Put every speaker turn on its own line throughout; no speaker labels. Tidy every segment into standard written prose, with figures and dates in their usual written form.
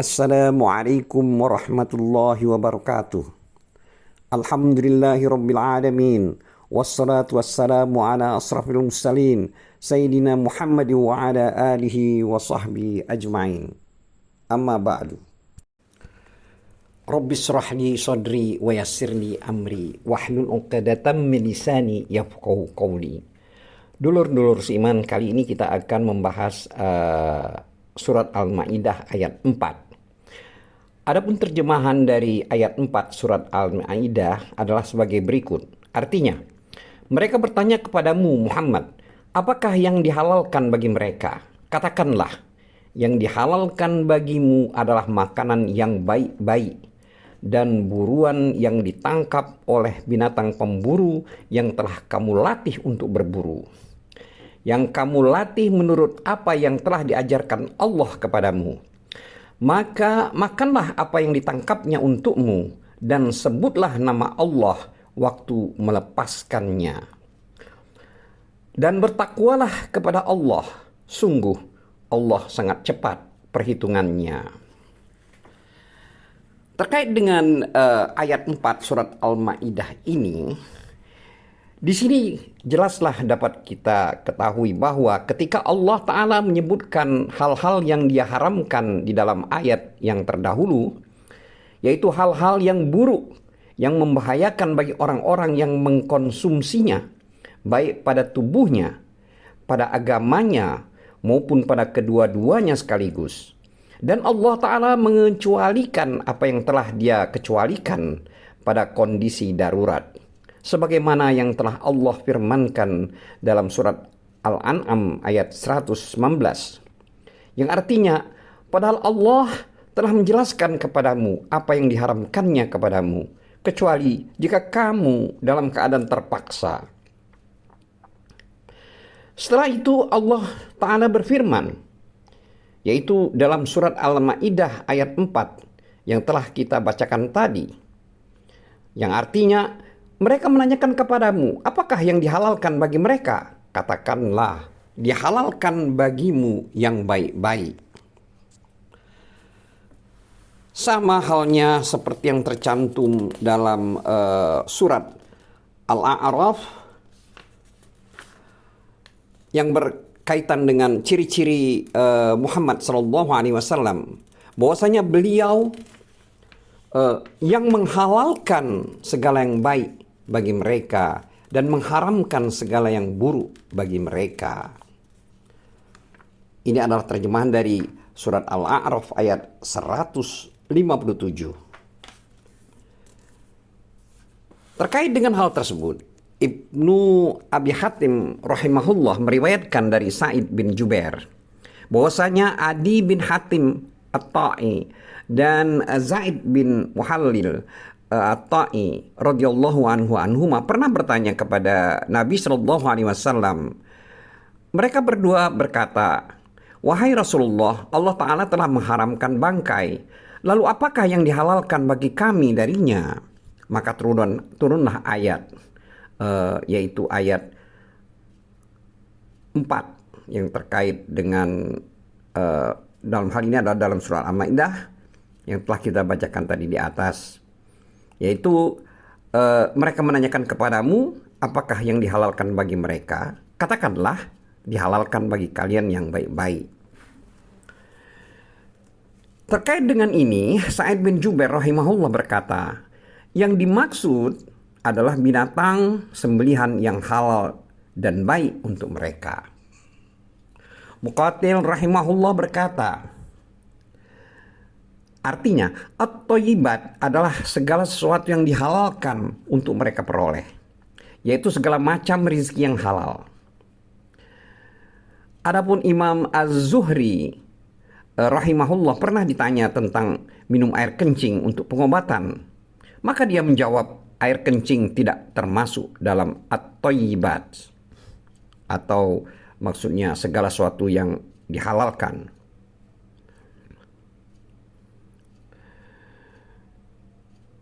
Assalamualaikum warahmatullahi wabarakatuh. Alhamdulillahi rabbil alamin. Wassalatu wassalamu ala asrafil mursalin Sayyidina Muhammad wa ala alihi wa sahbihi ajma'in. Amma ba'du. Rabbi shrah li sadri wa yassir li amri wahlul 'uqdatam min lisani yafqahu qawli. Dulur-dulur seiman, kali ini kita akan membahas surat Al-Maidah ayat 4. Adapun terjemahan dari ayat 4 surat Al-Maidah adalah sebagai berikut. Artinya, mereka bertanya kepadamu Muhammad, apakah yang dihalalkan bagi mereka? Katakanlah, yang dihalalkan bagimu adalah makanan yang baik-baik dan buruan yang ditangkap oleh binatang pemburu yang telah kamu latih untuk berburu. Yang kamu latih menurut apa yang telah diajarkan Allah kepadamu. Maka makanlah apa yang ditangkapnya untukmu dan sebutlah nama Allah waktu melepaskannya. Dan bertakwalah kepada Allah, sungguh Allah sangat cepat perhitungannya. Terkait dengan ayat 4 surat Al-Maidah ini, di sini jelaslah dapat kita ketahui bahwa ketika Allah Ta'ala menyebutkan hal-hal yang Dia haramkan di dalam ayat yang terdahulu, yaitu hal-hal yang buruk, yang membahayakan bagi orang-orang yang mengkonsumsinya, baik pada tubuhnya, pada agamanya, maupun pada kedua-duanya sekaligus. Dan Allah Ta'ala mengecualikan apa yang telah Dia kecualikan pada kondisi darurat. Sebagaimana yang telah Allah firmankan dalam surat Al-An'am ayat 119. Yang artinya, padahal Allah telah menjelaskan kepadamu apa yang diharamkannya kepadamu, kecuali jika kamu dalam keadaan terpaksa. Setelah itu Allah Ta'ala berfirman, yaitu dalam surat Al-Maidah ayat 4 yang telah kita bacakan tadi. Yang artinya, mereka menanyakan kepadamu, apakah yang dihalalkan bagi mereka? Katakanlah, dihalalkan bagimu yang baik-baik. Sama halnya seperti yang tercantum dalam surat Al-A'raf yang berkaitan dengan ciri-ciri Muhammad SAW, bahwasanya beliau yang menghalalkan segala yang baik bagi mereka dan mengharamkan segala yang buruk bagi mereka. Ini adalah terjemahan dari surat Al-A'raf ayat 157. Terkait dengan hal tersebut, Ibnu Abi Hatim rahimahullah meriwayatkan dari Sa'id bin Jubair bahwasanya Adi bin Hatim At-Ta'i dan Zaid bin Muhallil At-Ta'i radhiyallahu anhuma pernah bertanya kepada Nabi sallallahu alaihi wasallam. Mereka berdua berkata, "Wahai Rasulullah, Allah Ta'ala telah mengharamkan bangkai. Lalu apakah yang dihalalkan bagi kami darinya?" Maka turunlah ayat, yaitu ayat 4 yang terkait dengan dalam hal ini adalah dalam surah Al-Maidah yang telah kita bacakan tadi di atas, yaitu mereka menanyakan kepadamu apakah yang dihalalkan bagi mereka, katakanlah dihalalkan bagi kalian yang baik-baik. Terkait dengan ini, Sa'id bin Jubair rahimahullah berkata, yang dimaksud adalah binatang sembelihan yang halal dan baik untuk mereka. Muqatil rahimahullah berkata, artinya, at-thayyibat adalah segala sesuatu yang dihalalkan untuk mereka peroleh, yaitu segala macam rezeki yang halal. Adapun Imam Az-Zuhri rahimahullah pernah ditanya tentang minum air kencing untuk pengobatan, maka dia menjawab, air kencing tidak termasuk dalam at-thayyibat, atau maksudnya segala sesuatu yang dihalalkan.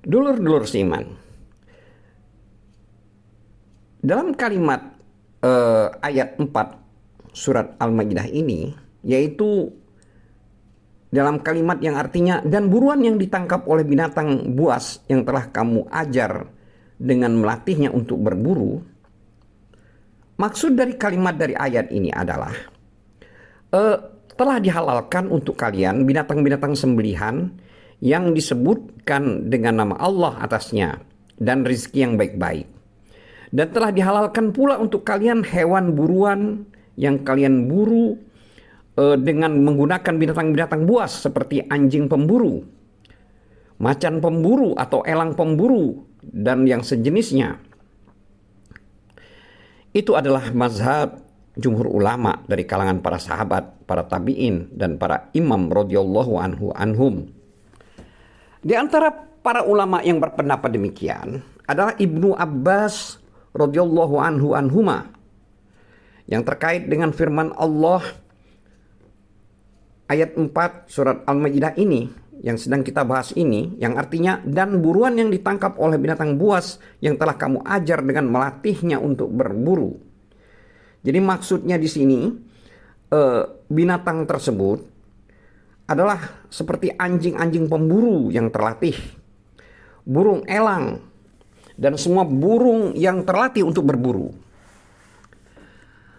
Dulur-dulur seiman, dalam kalimat ayat 4 surat Al-Maidah ini, yaitu dalam kalimat yang artinya dan buruan yang ditangkap oleh binatang buas yang telah kamu ajar dengan melatihnya untuk berburu. Maksud dari kalimat dari ayat ini adalah telah dihalalkan untuk kalian binatang-binatang sembelihan yang disebutkan dengan nama Allah atasnya dan rizki yang baik-baik. Dan telah dihalalkan pula untuk kalian hewan buruan yang kalian buru dengan menggunakan binatang-binatang buas seperti anjing pemburu, macan pemburu atau elang pemburu, dan yang sejenisnya. Itu adalah mazhab jumhur ulama dari kalangan para sahabat, para tabi'in, dan para imam radhiyallahu anhum. Di antara para ulama yang berpendapat demikian adalah Ibnu Abbas radhiyallahu anhuma yang terkait dengan firman Allah ayat 4 surat Al-Maidah ini yang sedang kita bahas ini, yang artinya dan buruan yang ditangkap oleh binatang buas yang telah kamu ajar dengan melatihnya untuk berburu. Jadi maksudnya di sini binatang tersebut adalah seperti anjing-anjing pemburu yang terlatih, burung elang, dan semua burung yang terlatih untuk berburu.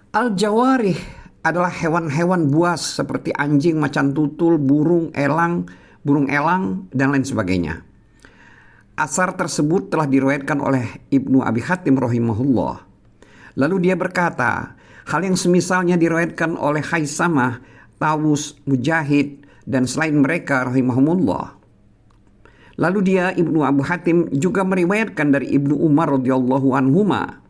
Al-jawarih adalah hewan-hewan buas seperti anjing, macan tutul, burung elang, dan lain sebagainya. Asar tersebut telah diriwayatkan oleh Ibnu Abi Hatim rahimahullah. Lalu dia berkata, hal yang semisalnya diriwayatkan oleh Khaisamah, Tawus, Mujahid, dan selain mereka rahimahumullah. Lalu dia Ibnu Abu Hatim juga meriwayatkan dari Ibnu Umar radhiyallahu anhuma.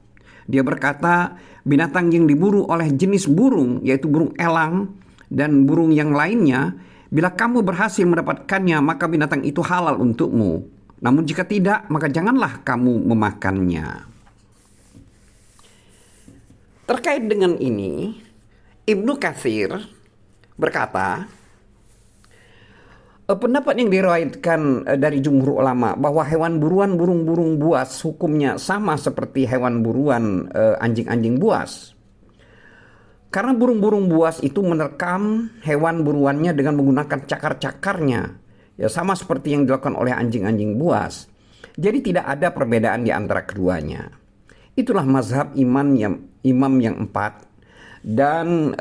Dia berkata, binatang yang diburu oleh jenis burung, yaitu burung elang dan burung yang lainnya, bila kamu berhasil mendapatkannya, maka binatang itu halal untukmu. Namun jika tidak, maka janganlah kamu memakannya. Terkait dengan ini, Ibnu Katsir berkata, pendapat yang diriwayatkan dari jumhur ulama bahwa hewan buruan burung-burung buas hukumnya sama seperti hewan buruan anjing-anjing buas. Karena burung-burung buas itu menerkam hewan buruannya dengan menggunakan cakar-cakarnya. Ya sama seperti yang dilakukan oleh anjing-anjing buas. Jadi tidak ada perbedaan di antara keduanya. Itulah mazhab imam yang empat dan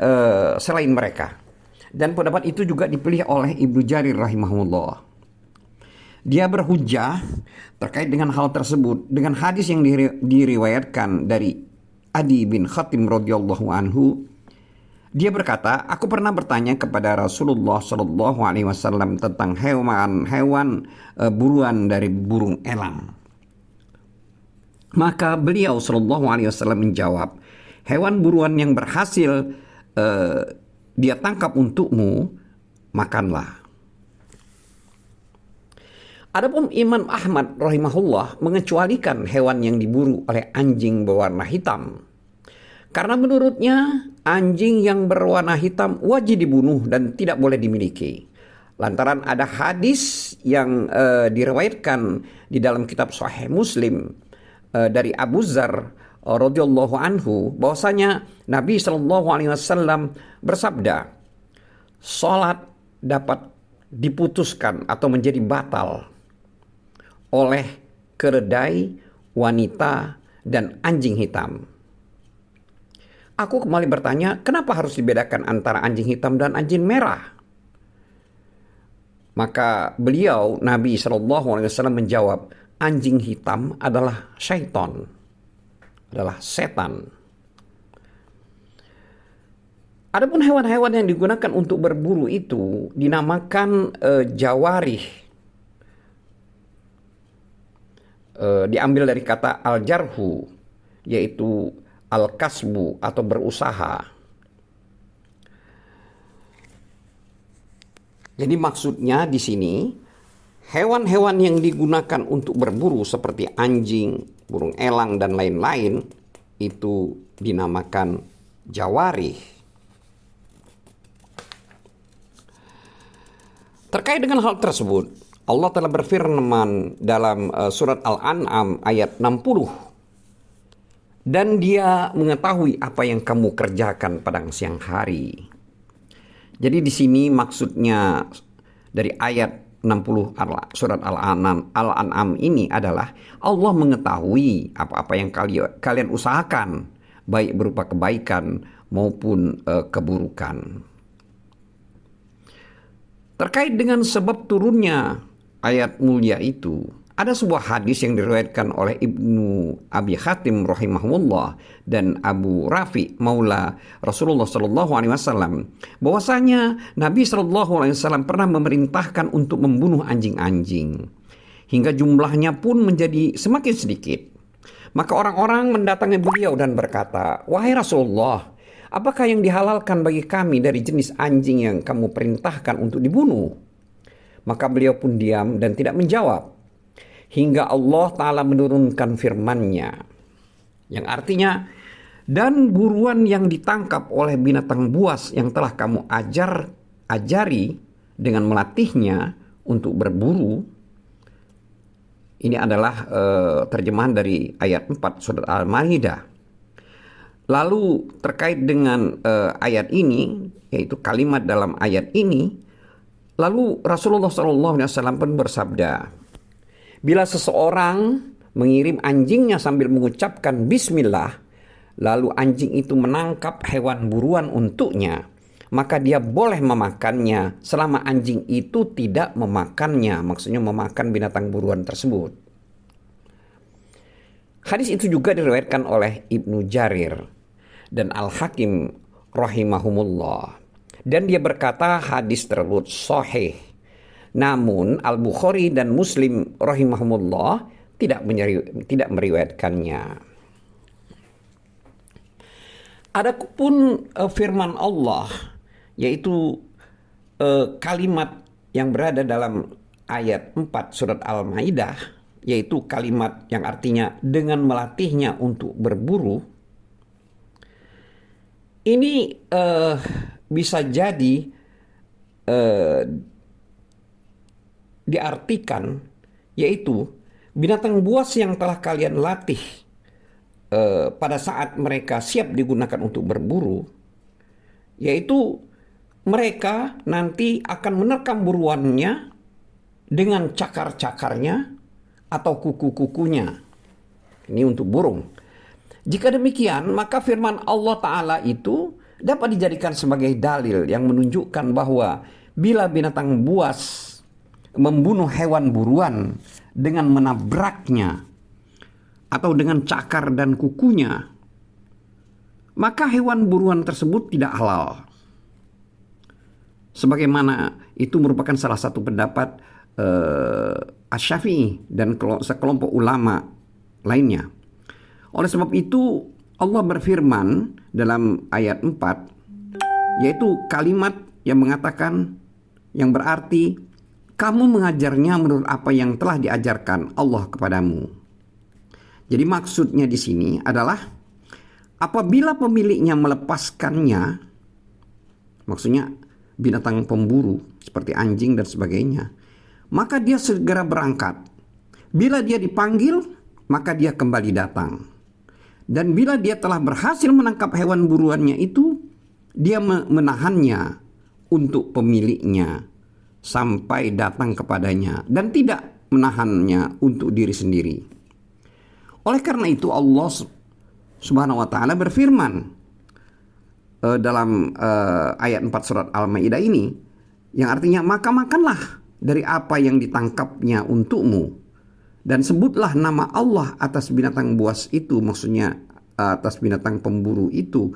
selain mereka. Dan pendapat itu juga dipilih oleh Ibnu Jarir rahimahullah. Dia berhujjah terkait dengan hal tersebut dengan hadis yang diriwayatkan dari Adi bin Khatim radhiyallahu anhu. Dia berkata, aku pernah bertanya kepada Rasulullah sallallahu alaihi wasallam tentang hewan buruan dari burung elang. Maka beliau sallallahu alaihi wasallam menjawab, hewan buruan yang berhasil dia tangkap untukmu, makanlah. Adapun Imam Ahmad rahimahullah mengecualikan hewan yang diburu oleh anjing berwarna hitam. Karena menurutnya anjing yang berwarna hitam wajib dibunuh dan tidak boleh dimiliki. Lantaran ada hadis yang diriwayatkan di dalam kitab Sahih Muslim dari Abu Dzar radhiyallahu anhu bahwasanya Nabi sallallahu alaihi wasallam bersabda, salat dapat diputuskan atau menjadi batal oleh keledai, wanita, dan anjing hitam. Aku kembali bertanya, kenapa harus dibedakan antara anjing hitam dan anjing merah? Maka beliau Nabi sallallahu alaihi wasallam menjawab, anjing hitam adalah syaitan, adalah setan. Adapun hewan-hewan yang digunakan untuk berburu itu dinamakan jawarih. Diambil dari kata al-jarhu, yaitu al-kasbu atau berusaha. Jadi maksudnya di sini hewan-hewan yang digunakan untuk berburu seperti anjing, burung elang, dan lain-lain itu dinamakan jawarih. Terkait dengan hal tersebut, Allah telah berfirman dalam surat Al-An'am ayat 60. Dan dia mengetahui apa yang kamu kerjakan pada siang hari. Jadi di sini maksudnya dari ayat 60 surat Al-An'am ini adalah Allah mengetahui apa-apa yang kalian usahakan, baik berupa kebaikan maupun keburukan. Terkait dengan sebab turunnya ayat mulia itu, ada sebuah hadis yang diriwayatkan oleh Ibnu Abi Hatim rahimahullah dan Abu Rafi maula Rasulullah sallallahu alaihi wasallam bahwasanya Nabi sallallahu alaihi wasallam pernah memerintahkan untuk membunuh anjing-anjing hingga jumlahnya pun menjadi semakin sedikit. Maka orang-orang mendatangi beliau dan berkata, "Wahai Rasulullah, apakah yang dihalalkan bagi kami dari jenis anjing yang kamu perintahkan untuk dibunuh?" Maka beliau pun diam dan tidak menjawab. Hingga Allah Ta'ala menurunkan firman-Nya, yang artinya, dan buruan yang ditangkap oleh binatang buas yang telah kamu ajari dengan melatihnya untuk berburu. Ini adalah terjemahan dari ayat 4 surat Al-Maidah. Lalu terkait dengan ayat ini, yaitu kalimat dalam ayat ini, lalu Rasulullah SAW pun bersabda, bila seseorang mengirim anjingnya sambil mengucapkan bismillah, lalu anjing itu menangkap hewan buruan untuknya, maka dia boleh memakannya selama anjing itu tidak memakannya, maksudnya memakan binatang buruan tersebut. Hadis itu juga diriwayatkan oleh Ibnu Jarir dan Al-Hakim rahimahumullah. Dan dia berkata hadis tersebut sahih. Namun Al-Bukhari dan Muslim rahimahumullah tidak meriwayatkannya. Adapun firman Allah, yaitu kalimat yang berada dalam ayat 4 surat Al-Maidah, yaitu kalimat yang artinya dengan melatihnya untuk berburu. Ini bisa jadi diartikan, yaitu binatang buas yang telah kalian latih pada saat mereka siap digunakan untuk berburu, yaitu mereka nanti akan menerkam buruannya dengan cakar-cakarnya atau kuku-kukunya. Ini untuk burung. Jika demikian, maka firman Allah Ta'ala itu dapat dijadikan sebagai dalil yang menunjukkan bahwa bila binatang buas membunuh hewan buruan dengan menabraknya atau dengan cakar dan kukunya, maka hewan buruan tersebut tidak halal. Sebagaimana itu merupakan salah satu pendapat Asy-Syafi'i dan sekelompok ulama lainnya. Oleh sebab itu Allah berfirman dalam ayat 4, yaitu kalimat yang mengatakan, yang berarti kamu mengajarnya menurut apa yang telah diajarkan Allah kepadamu. Jadi maksudnya di sini adalah apabila pemiliknya melepaskannya, maksudnya binatang pemburu seperti anjing dan sebagainya, maka dia segera berangkat. Bila dia dipanggil, maka dia kembali datang. Dan bila dia telah berhasil menangkap hewan buruannya itu, dia menahannya untuk pemiliknya sampai datang kepadanya dan tidak menahannya untuk diri sendiri. Oleh karena itu Allah Subhanahu wa taala berfirman dalam ayat 4 surat Al-Maidah ini, yang artinya maka makanlah dari apa yang ditangkapnya untukmu dan sebutlah nama Allah atas binatang buas itu, maksudnya atas binatang pemburu itu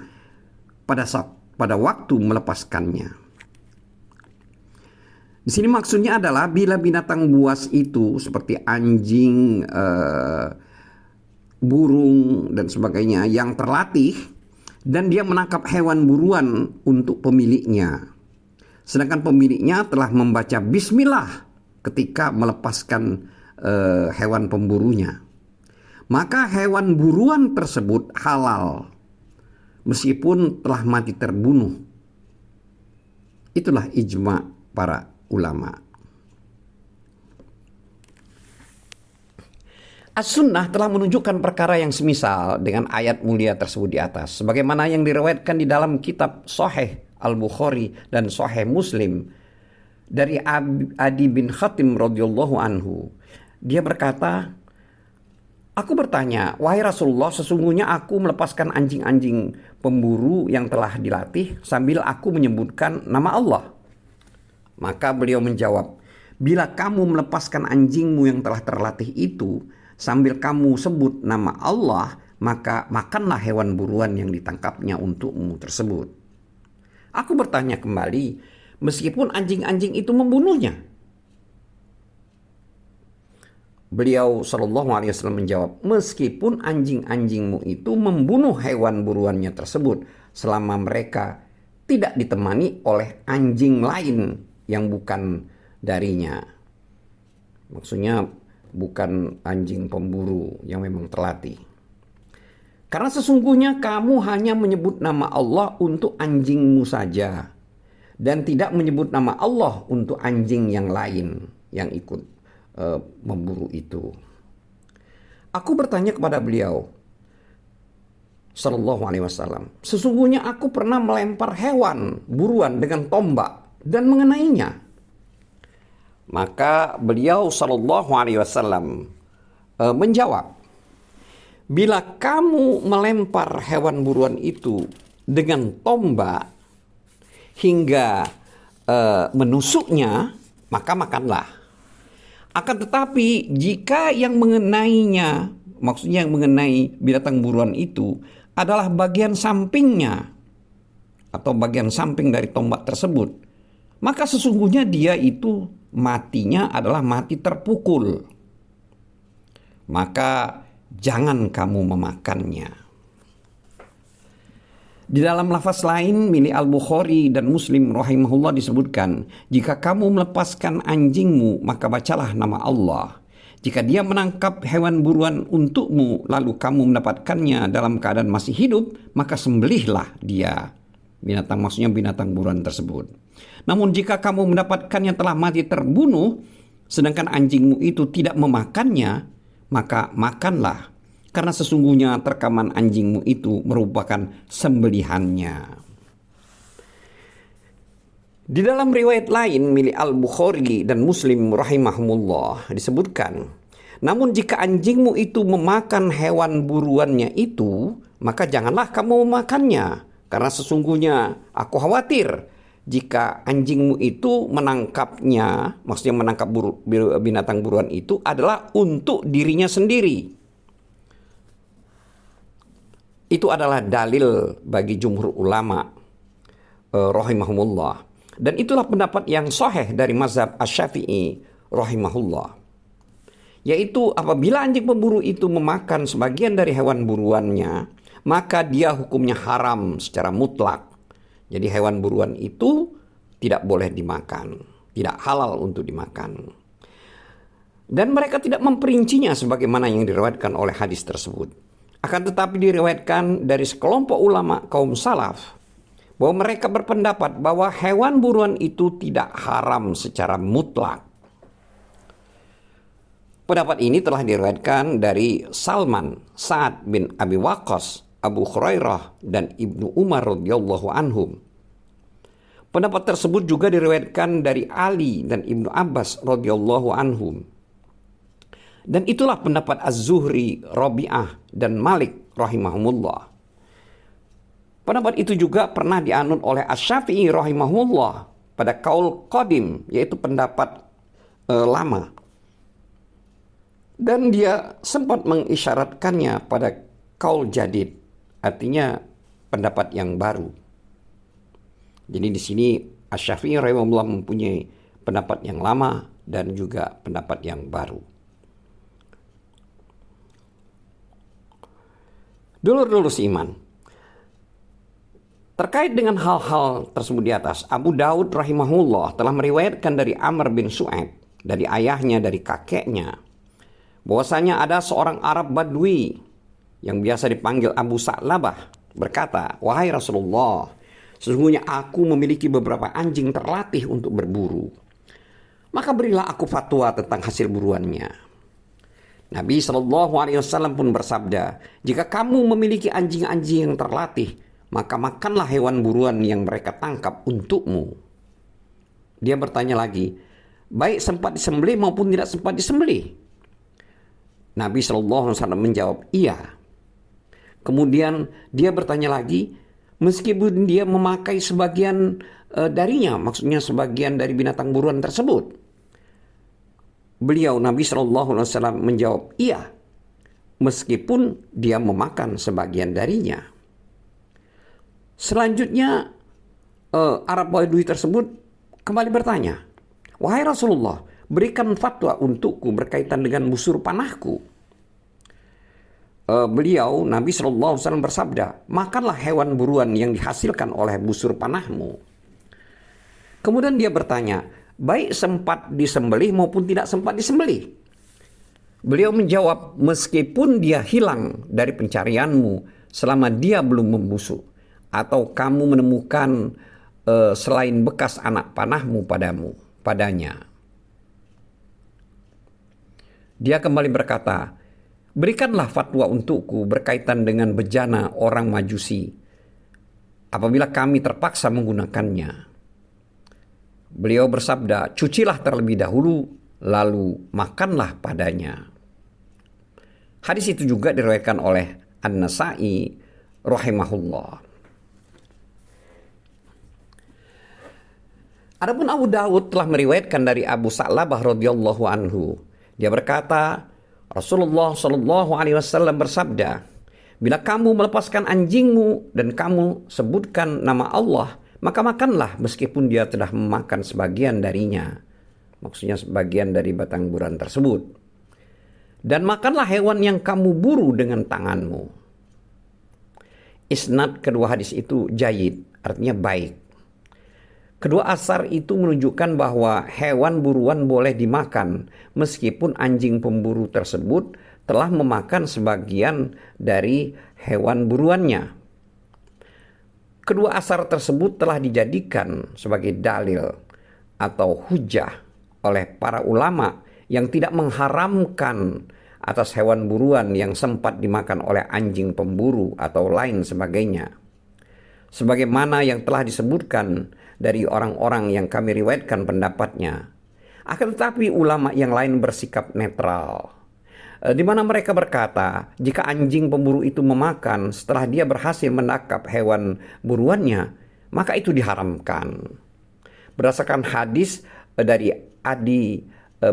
pada waktu melepaskannya. Di sini maksudnya adalah bila binatang buas itu seperti anjing, burung dan sebagainya yang terlatih dan dia menangkap hewan buruan untuk pemiliknya, sedangkan pemiliknya telah membaca bismillah ketika melepaskan hewan pemburunya, maka hewan buruan tersebut halal meskipun telah mati terbunuh. Itulah ijma para ulama. As-Sunnah telah menunjukkan perkara yang semisal dengan ayat mulia tersebut di atas, sebagaimana yang diriwayatkan di dalam kitab Sahih Al-Bukhari dan Sahih Muslim dari Adi bin Khatim radhiyallahu anhu. Dia berkata, aku bertanya, wahai Rasulullah, sesungguhnya aku melepaskan anjing-anjing pemburu yang telah dilatih sambil aku menyebutkan nama Allah. Maka beliau menjawab, bila kamu melepaskan anjingmu yang telah terlatih itu sambil kamu sebut nama Allah, maka makanlah hewan buruan yang ditangkapnya untukmu tersebut. Aku bertanya kembali, meskipun anjing-anjing itu membunuhnya? Beliau Shallallahu Alaihi Wasallam menjawab, meskipun anjing-anjingmu itu membunuh hewan buruannya tersebut selama mereka tidak ditemani oleh anjing lain yang bukan darinya. Maksudnya bukan anjing pemburu yang memang terlatih. Karena sesungguhnya kamu hanya menyebut nama Allah untuk anjingmu saja dan tidak menyebut nama Allah untuk anjing yang lain yang ikut memburu itu. Aku bertanya kepada beliau Sallallahu Alaihi Wasallam, sesungguhnya aku pernah melempar hewan buruan dengan tombak dan mengenainya. Maka beliau Sallallahu Alaihi Wasallam menjawab, bila kamu melempar hewan buruan itu dengan tombak hingga menusuknya, maka makanlah. Akan tetapi jika yang mengenainya, maksudnya yang mengenai binatang buruan itu adalah bagian sampingnya atau bagian samping dari tombak tersebut, maka sesungguhnya dia itu matinya adalah mati terpukul. Maka jangan kamu memakannya. Di dalam lafaz lain milik Al-Bukhari dan Muslim rahimahullah disebutkan, jika kamu melepaskan anjingmu maka bacalah nama Allah. Jika dia menangkap hewan buruan untukmu lalu kamu mendapatkannya dalam keadaan masih hidup, maka sembelihlah dia. Binatang, maksudnya binatang buruan tersebut. Namun jika kamu mendapatkannya telah mati terbunuh sedangkan anjingmu itu tidak memakannya, maka makanlah. Karena sesungguhnya terkaman anjingmu itu merupakan sembelihannya. Di dalam riwayat lain milik Al-Bukhari dan Muslim rahimahumullah disebutkan, namun jika anjingmu itu memakan hewan buruannya itu, maka janganlah kamu memakannya. Karena sesungguhnya aku khawatir jika anjingmu itu menangkapnya, maksudnya menangkap binatang buruan itu adalah untuk dirinya sendiri. Itu adalah dalil bagi jumhur ulama rahimahumullah. Dan itulah pendapat yang sahih dari mazhab Asy-Syafi'i rahimahullah. Yaitu apabila anjing pemburu itu memakan sebagian dari hewan buruannya, maka dia hukumnya haram secara mutlak. Jadi hewan buruan itu tidak boleh dimakan, tidak halal untuk dimakan. Dan mereka tidak memperincinya sebagaimana yang diriwayatkan oleh hadis tersebut. Akan tetapi diriwayatkan dari sekelompok ulama kaum salaf bahwa mereka berpendapat bahwa hewan buruan itu tidak haram secara mutlak. Pendapat ini telah diriwayatkan dari Salman, Sa'ad bin Abi Waqqas, Abu Hurairah dan Ibnu Umar radhiyallahu anhum. Pendapat tersebut juga diriwayatkan dari Ali dan Ibnu Abbas radhiyallahu anhum. Dan itulah pendapat Az-Zuhri, Rabi'ah, dan Malik rahimahumullah. Pendapat itu juga pernah dianut oleh Asy-Syafi'i rahimahumullah pada kaul qadim, yaitu pendapat lama. Dan dia sempat mengisyaratkannya pada kaul jadid, artinya pendapat yang baru. Jadi di sini Asy-Syafi'i rahimahullah mempunyai pendapat yang lama dan juga pendapat yang baru. Dulur-dulur seiman, terkait dengan hal-hal tersebut di atas, Abu Daud rahimahullah telah meriwayatkan dari Amr bin Su'aib, dari ayahnya, dari kakeknya, bahwasanya ada seorang Arab Badui yang biasa dipanggil Abu Sa'labah berkata, wahai Rasulullah, sesungguhnya aku memiliki beberapa anjing terlatih untuk berburu. Maka berilah aku fatwa tentang hasil buruannya. Nabi SAW pun bersabda, jika kamu memiliki anjing-anjing yang terlatih, maka makanlah hewan buruan yang mereka tangkap untukmu. Dia bertanya lagi, baik sempat disembelih maupun tidak sempat disembelih? Nabi SAW menjawab, iya. Kemudian dia bertanya lagi, meskipun dia memakai sebagian darinya, maksudnya sebagian dari binatang buruan tersebut. Beliau Nabi SAW menjawab, iya, meskipun dia memakan sebagian darinya. Selanjutnya Arab Badui tersebut kembali bertanya, wahai Rasulullah, berikan fatwa untukku berkaitan dengan busur panahku. Beliau Nabi SAW bersabda, makanlah hewan buruan yang dihasilkan oleh busur panahmu. Kemudian dia bertanya, baik sempat disembelih maupun tidak sempat disembelih? Beliau menjawab, meskipun dia hilang dari pencarianmu selama dia belum membusuk, atau kamu menemukan selain bekas anak panahmu padanya. Dia kembali berkata, berikanlah fatwa untukku berkaitan dengan bejana orang Majusi apabila kami terpaksa menggunakannya. Beliau bersabda, cucilah terlebih dahulu, lalu makanlah padanya. Hadis itu juga diriwayatkan oleh An-Nasa'i rahimahullah. Adapun Abu Dawud telah meriwayatkan dari Abu Sa'labah radhiyallahu anhu. Dia berkata, Rasulullah Shallallahu Alaihi Wasallam bersabda, bila kamu melepaskan anjingmu dan kamu sebutkan nama Allah, maka makanlah meskipun dia telah memakan sebagian darinya. Maksudnya sebagian dari batang buruan tersebut. Dan makanlah hewan yang kamu buru dengan tanganmu. Isnad kedua hadis itu jayyid, artinya baik. Kedua asar itu menunjukkan bahwa hewan buruan boleh dimakan meskipun anjing pemburu tersebut telah memakan sebagian dari hewan buruannya. Kedua asar tersebut telah dijadikan sebagai dalil atau hujah oleh para ulama yang tidak mengharamkan atas hewan buruan yang sempat dimakan oleh anjing pemburu atau lain sebagainya. Sebagaimana yang telah disebutkan dari orang-orang yang kami riwayatkan pendapatnya. Akan tetapi ulama yang lain bersikap netral, di mana mereka berkata, jika anjing pemburu itu memakan setelah dia berhasil menangkap hewan buruannya, maka itu diharamkan. Berdasarkan hadis dari Adi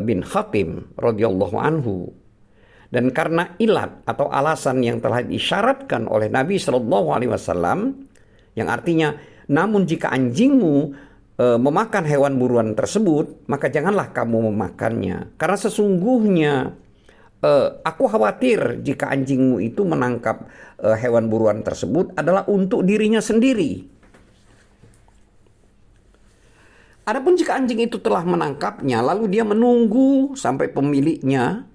bin Hatim radhiyallahu anhu, dan karena ilat atau alasan yang telah disyaratkan oleh Nabi Shallallahu Alaihi Wasallam, yang artinya, namun jika anjingmu memakan hewan buruan tersebut, maka janganlah kamu memakannya. Karena sesungguhnya aku khawatir jika anjingmu itu menangkap hewan buruan tersebut adalah untuk dirinya sendiri. Adapun jika anjing itu telah menangkapnya, lalu dia menunggu sampai pemiliknya,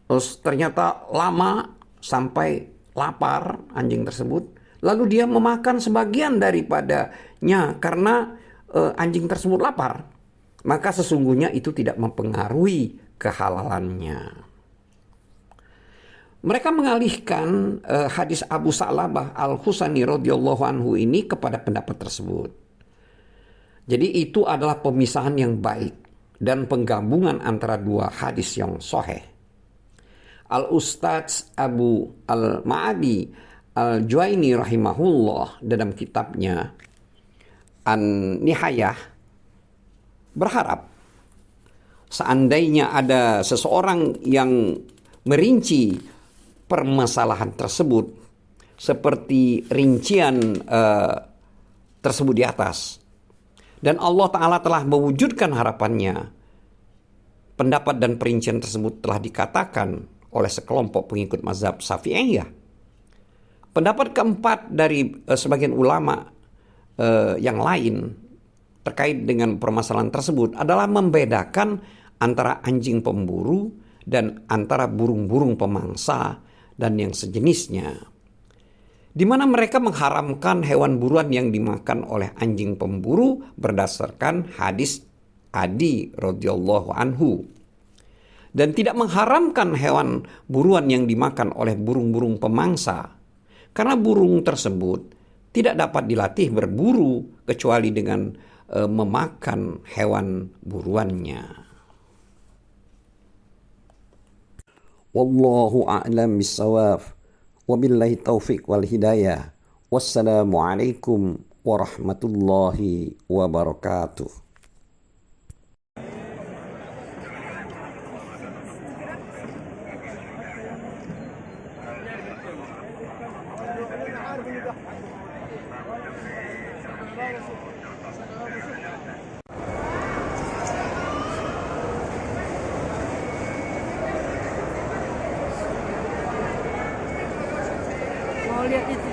terus ternyata lama sampai lapar anjing tersebut, lalu dia memakan sebagian daripadanya karena anjing tersebut lapar, maka sesungguhnya itu tidak mempengaruhi kehalalannya. Mereka mengalihkan hadis Abu Sa'labah Al-Khusani radhiyallahu anhu ini kepada pendapat tersebut. Jadi itu adalah pemisahan yang baik dan penggabungan antara dua hadis yang sahih. Al-Ustadz Abu Al-Ma'adi Al-Juwaini rahimahullah dalam kitabnya An-Nihayah berharap seandainya ada seseorang yang merinci permasalahan tersebut seperti rincian tersebut di atas, dan Allah Ta'ala telah mewujudkan harapannya, pendapat dan perincian tersebut telah dikatakan oleh sekelompok pengikut mazhab Syafi'iyah. Pendapat keempat dari sebagian ulama yang lain terkait dengan permasalahan tersebut adalah membedakan antara anjing pemburu dan antara burung-burung pemangsa dan yang sejenisnya, di mana mereka mengharamkan hewan buruan yang dimakan oleh anjing pemburu berdasarkan hadis Adi radhiyallahu anhu, dan tidak mengharamkan hewan buruan yang dimakan oleh burung-burung pemangsa karena burung tersebut tidak dapat dilatih berburu kecuali dengan memakan hewan buruannya. Wallahu a'lam bissawab. Wabillahi taufiq wal hidayah. Wassalamualaikum warahmatullahi wabarakatuh.
Mau lihat itu